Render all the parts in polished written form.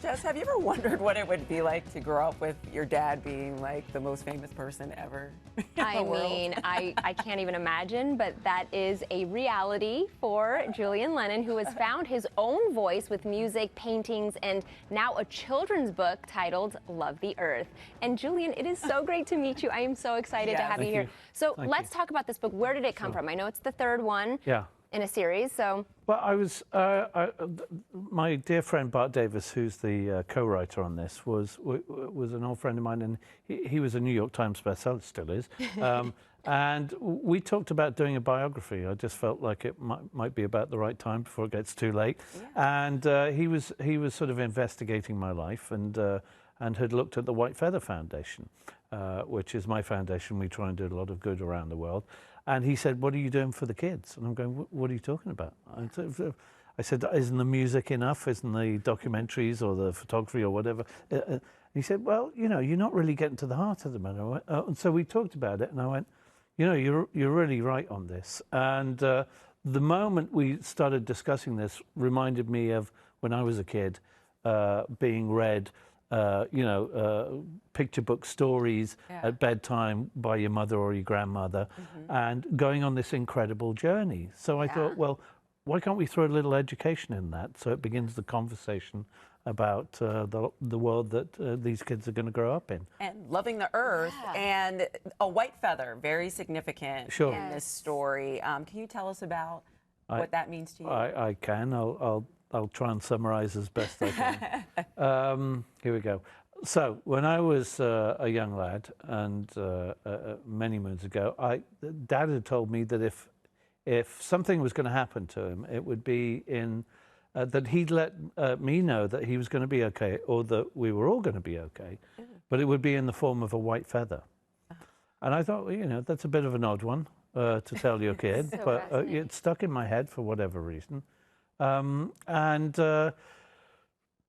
Jess, have you ever wondered what it would be like to grow up with your dad being like the most famous person ever in the world? mean, I can't even imagine, but that is a reality for Julian Lennon, who has found his own voice with music, paintings, and now a children's book titled Love the Earth. And Julian, it is so great to meet you. I am so excited to have you here. So let's talk about this book. Where did it come from? I know it's the third one in a series, so. Well, my dear friend Bart Davis, who's the co-writer on this, was an old friend of mine, and he was a New York Times bestseller, still is. And we talked about doing a biography. I just felt like it might be about the right time before it gets too late. Yeah. And he was sort of investigating my life, and had looked at the White Feather Foundation, which is my foundation. We try and do a lot of good around the world. And he said, "What are you doing for the kids?" And I'm going, "What are you talking about?" I said, "Isn't the music enough? Isn't the documentaries or the photography or whatever?" He said, "Well, you know, you're not really getting to the heart of the matter." And so we talked about it, and I went, "You know, you're really right on this." And the moment we started discussing this reminded me of when I was a kid, being read picture book stories at bedtime by your mother or your grandmother, and going on this incredible journey. So I thought, well, why can't we throw a little education in that so it begins the conversation about the world that these kids are going to grow up in. And loving the earth, and a white feather, very significant in this story. Can you tell us about what that means to you? I can. I'll try and summarize as best I can. Here we go. So when I was a young lad, and many moons ago, Dad had told me that if something was going to happen to him, it would be that he'd let me know that he was going to be okay, or that we were all going to be okay, but it would be in the form of a white feather. And I thought, well, you know, that's a bit of an odd one to tell your kid, so but it stuck in my head for whatever reason.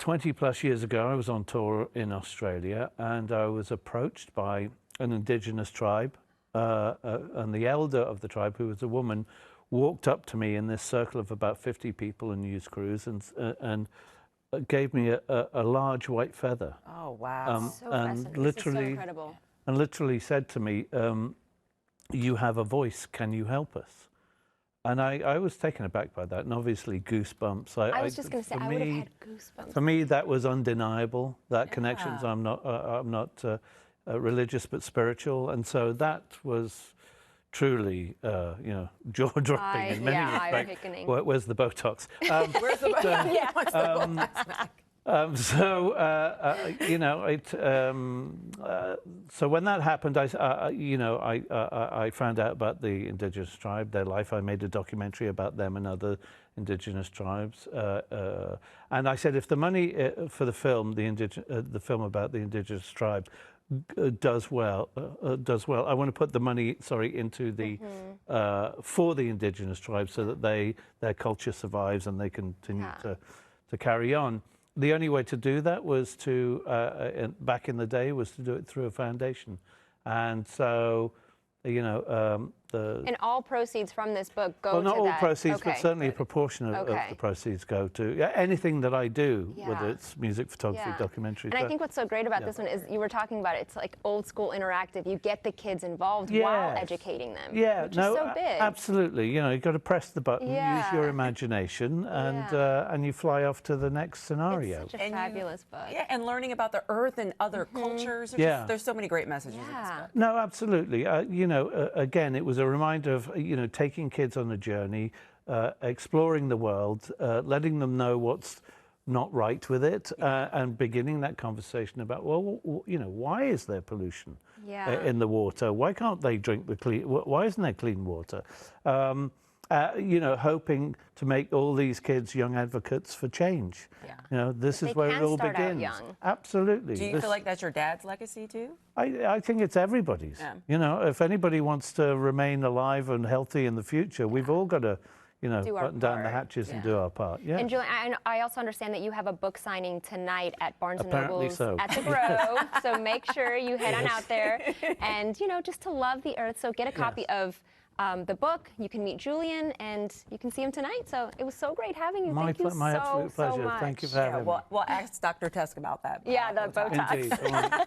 20 plus years ago, I was on tour in Australia, and I was approached by an indigenous tribe, and the elder of the tribe, who was a woman, walked up to me in this circle of about 50 people and news crews, and gave me a large white feather. Oh, wow. And literally, so incredible. And literally said to me, "You have a voice, can you help us?" And I was taken aback by that, and obviously goosebumps. I was just going to say, I would have had goosebumps. For me, that was undeniable. That connections. I'm not religious, but spiritual, and so that was truly, jaw-dropping in many respects. Where's the Botox? Where's the Botox? So when that happened, I found out about the indigenous tribe, their life. I made a documentary about them and other indigenous tribes, and I said, if the money for the film, the film about the indigenous tribe, does well, I want to put the money, into the for the indigenous tribes, so that their culture survives and they continue to carry on. The only way to do that was back in the day, was to do it through a foundation. And so, and all proceeds from this book go to that? Well, not all proceeds, but certainly a proportion of the proceeds go to anything that I do, whether it's music, photography, documentaries. And I think what's so great about this one is, you were talking about it, it's like old school interactive. You get the kids involved while educating them, which is so big. Absolutely. You know, you've got to press the button, use your imagination, and you fly off to the next scenario. It's such a fabulous book. Yeah, and learning about the earth and other cultures. There's so many great messages in this book. No, absolutely. Again, it was a reminder of, taking kids on a journey, exploring the world, letting them know what's not right with it, and beginning that conversation about, well, why is there pollution in the water? Why can't they drink the clean? Why isn't there clean water? Hoping to make all these kids young advocates for change. This is where it all begins. Absolutely. Do you feel like that's your dad's legacy too? I think it's everybody's. If anybody wants to remain alive and healthy in the future, we've all got to, button down the hatches and do our part. And Julian, I also understand that you have a book signing tonight at Barnes & Noble's at the Grove. So make sure you head on out there, and just to love the earth. So get a copy of the book. You can meet Julian, and you can see him tonight. So it was so great having you. My Thank you absolute pleasure. so much. Thank you for having me. We'll ask Dr. Tusk about that. Yeah, the Botox. Indeed.